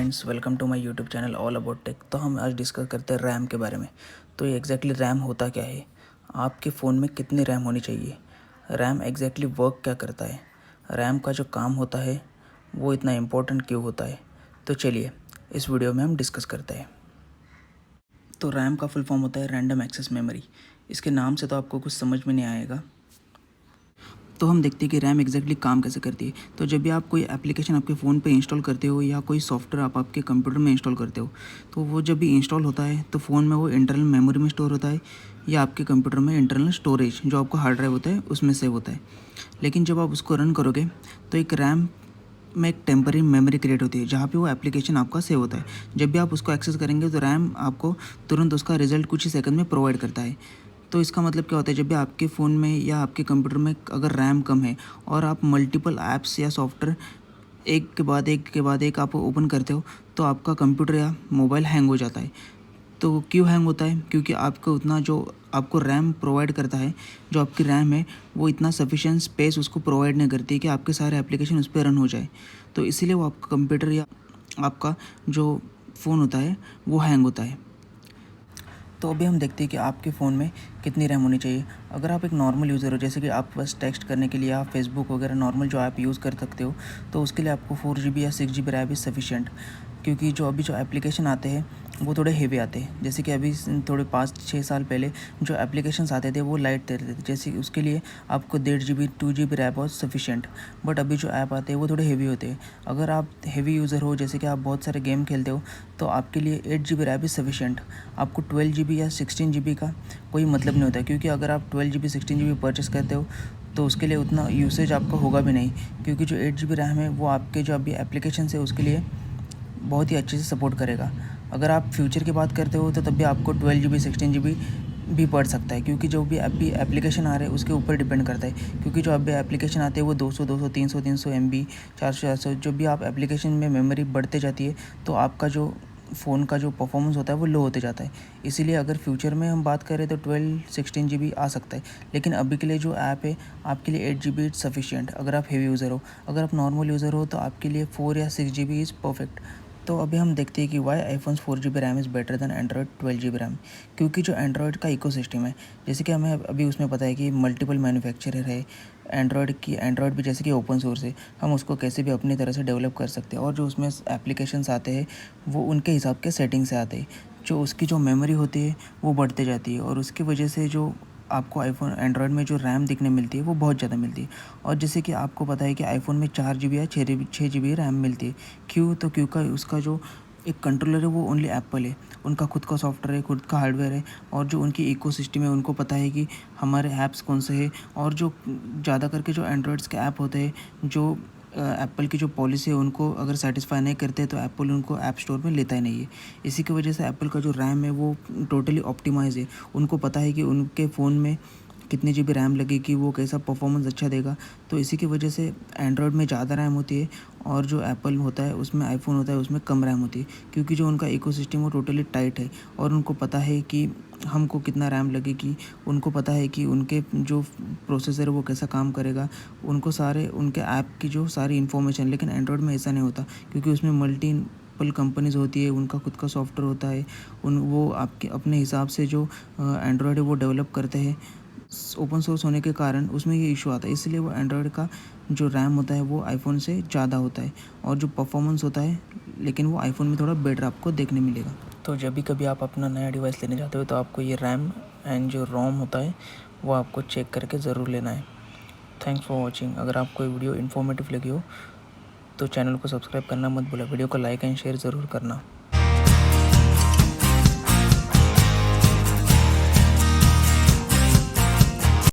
Friends, welcome to my YouTube channel all about tech. तो हम आज डिस्कस करते हैं रैम के बारे में। तो ये एग्जैक्टली रैम होता क्या है, आपके फ़ोन में कितनी रैम होनी चाहिए, रैम एग्जैक्टली वर्क क्या करता है, रैम का जो काम होता है वो इतना इम्पोर्टेंट क्यों होता है। तो चलिए इस वीडियो में हम डिस्कस करते हैं। तो रैम का फुल फॉर्म होता है रैंडम एक्सेस मेमोरी। इसके नाम से तो आपको कुछ समझ में नहीं आएगा। तो हम देखते हैं कि रैम एग्जैक्टली काम कैसे करती है। तो जब भी आप कोई एप्लीकेशन आपके फ़ोन पे इंस्टॉल करते हो या कोई सॉफ्टवेयर आप आपके कंप्यूटर में इंस्टॉल करते हो, तो वो जब भी इंस्टॉल होता है तो फ़ोन में वो इंटरनल मेमोरी में स्टोर होता है या आपके कंप्यूटर में इंटरनल स्टोरेज जो आपका हार्ड ड्राइव होता है उसमें सेव होता है। लेकिन जब आप उसको रन करोगे तो एक रैम में एक टेम्पररी मेमोरी क्रिएट होती है जहाँ पे वो एप्लीकेशन आपका सेव होता है। जब भी आप उसको एक्सेस करेंगे तो रैम आपको तुरंत उसका रिजल्ट कुछ ही सेकंड में प्रोवाइड करता है। तो इसका मतलब क्या होता है, जब भी आपके फ़ोन में या आपके कंप्यूटर में अगर रैम कम है और आप मल्टीपल ऐप्स या सॉफ्टवेयर एक के बाद एक आप ओपन करते हो तो आपका कंप्यूटर या मोबाइल हैंग हो जाता है। तो क्यों हैंग होता है? क्योंकि आपको उतना जो आपको रैम प्रोवाइड करता है, जो आपकी रैम है वो इतना सफिशिएंट स्पेस उसको प्रोवाइड नहीं करती कि आपके सारे एप्लीकेशन उस पर रन हो जाए। तो इसीलिए वो आपका कंप्यूटर या आपका जो फ़ोन होता है वो हैंग होता है। तो अभी हम देखते हैं कि आपके फ़ोन में कितनी रैम होनी चाहिए। अगर आप एक नॉर्मल यूज़र हो, जैसे कि आप बस टेक्स्ट करने के लिए आप फेसबुक वगैरह नॉर्मल जो ऐप यूज़ कर सकते हो, तो उसके लिए आपको 4 GB या 6 GB रैम इज़ सफिशिएंट। क्योंकि जो एप्लीकेशन आते हैं वो थोड़े हेवी आते हैं। जैसे कि अभी थोड़े 5-6 साल पहले जो एप्लीकेशंस आते थे वो लाइट देते थे, जैसे उसके लिए आपको 1.5 GB 2 GB रैम बहुत सफिशिएंट। बट अभी जो ऐप आते हैं वो थोड़े हेवी होते हैं। अगर आप हेवी यूज़र हो, जैसे कि आप बहुत सारे गेम खेलते हो, तो आपके लिए 8 GB रैम इज़ सफिशिएंट। आपको 12 GB या 16 GB का कोई मतलब नहीं होता, क्योंकि अगर आप 12 GB 16 GB परचेस करते हो तो उसके लिए उतना यूसेज आपका होगा भी नहीं, क्योंकि जो 8 GB रैम है वो आपके जो अभी एप्लीकेशन है उसके लिए बहुत ही अच्छे से सपोर्ट करेगा। अगर आप फ्यूचर की बात करते हो तो तब भी आपको 12 GB 16 GB भी पड़ सकता है, क्योंकि जो भी अभी एप्लीकेशन आ रहे हैं उसके ऊपर डिपेंड करता है। क्योंकि जो अभी एप्लीकेशन आते हैं वो 200 300 MB 400 जो भी आप एप्लीकेशन में मेमोरी बढ़ते जाती है तो आपका जो फ़ोन का जो परफॉर्मेंस होता है वो लो होते जाता है। इसीलिए अगर फ्यूचर में हम बात करें तो 12-16 GB आ सकता है, लेकिन अभी के लिए जो ऐप है आपके लिए 8 GB सफिशिएंट अगर आप हेवी यूज़र हो। अगर आप नॉर्मल यूज़र हो तो आपके लिए 4 या 6 GB इज़ परफेक्ट। तो अभी हम देखते हैं कि why iPhone 4 GB RAM is better than Android 12 GB RAM. क्योंकि जो एंड्रॉयड का इकोसिस्टम है, जैसे कि हमें अभी उसमें पता है कि मल्टीपल मैन्युफैक्चरर है। एंड्रॉयड भी जैसे कि ओपन सोर्स है, हम उसको कैसे भी अपनी तरह से डेवलप कर सकते हैं। और जो उसमें एप्लीकेशंस आते हैं वो उनके हिसाब के सेटिंग से आते हैं। जो उसकी जो मेमोरी होती है वो बढ़ते जाती है और उसकी वजह से जो आपको एंड्रॉयड में जो रैम दिखने मिलती है वो बहुत ज़्यादा मिलती है। और जैसे कि आपको पता है कि आईफोन में 4 GB या 6 GB रैम मिलती है। क्यों? तो क्योंकि उसका जो एक कंट्रोलर है वो ओनली एप्पल है, उनका खुद का सॉफ्टवेयर है, खुद का हार्डवेयर है। और जो उनकी इकोसिस्टम है उनको पता है कि हमारे ऐप्स कौन से हैं। और जो ज़्यादा करके जो एंड्रॉयड्स के ऐप होते हैं, जो एप्पल की जो पॉलिसी है उनको अगर सेटिस्फाई नहीं करते तो एप्पल उनको ऐप स्टोर में लेता ही नहीं है। इसी की वजह से एप्पल का जो रैम है वो टोटली ऑप्टिमाइज़ है। उनको पता है कि उनके फ़ोन में कितनी GB रैम लगेगी, वो कैसा परफॉर्मेंस अच्छा देगा। तो इसी की वजह से एंड्रॉयड में ज़्यादा रैम होती है और जो एप्पल होता है उसमें आईफोन होता है उसमें कम रैम होती है। क्योंकि जो उनका इकोसिस्टम वो टोटली टाइट है और उनको पता है कि हमको कितना रैम लगेगी। उनको पता है कि उनके जो प्रोसेसर है वो कैसा काम करेगा, उनको सारे उनके ऐप की जो सारी इन्फॉर्मेशन। लेकिन एंड्रॉयड में ऐसा नहीं होता, क्योंकि उसमें मल्टीपल कंपनीज़ होती है, उनका खुद का सॉफ्टवेयर होता है। वो आपके अपने हिसाब से जो एंड्रॉयड है वो डेवलप करते हैं। ओपन सोर्स होने के कारण उसमें ये इशू आता है, इसलिए वो एंड्रॉयड का जो रैम होता है वो आईफोन से ज़्यादा होता है और जो परफॉर्मेंस होता है लेकिन वो आईफोन में थोड़ा बेटर आपको देखने मिलेगा। तो जब भी कभी आप अपना नया डिवाइस लेने जाते हो तो आपको ये रैम एंड जो रोम होता है वो आपको चेक करके ज़रूर लेना है। Thanks for watching. अगर आपको ये वीडियो इन्फॉर्मेटिव लगी हो तो चैनल को सब्सक्राइब करना मत भूलें, वीडियो को लाइक एंड शेयर ज़रूर करना।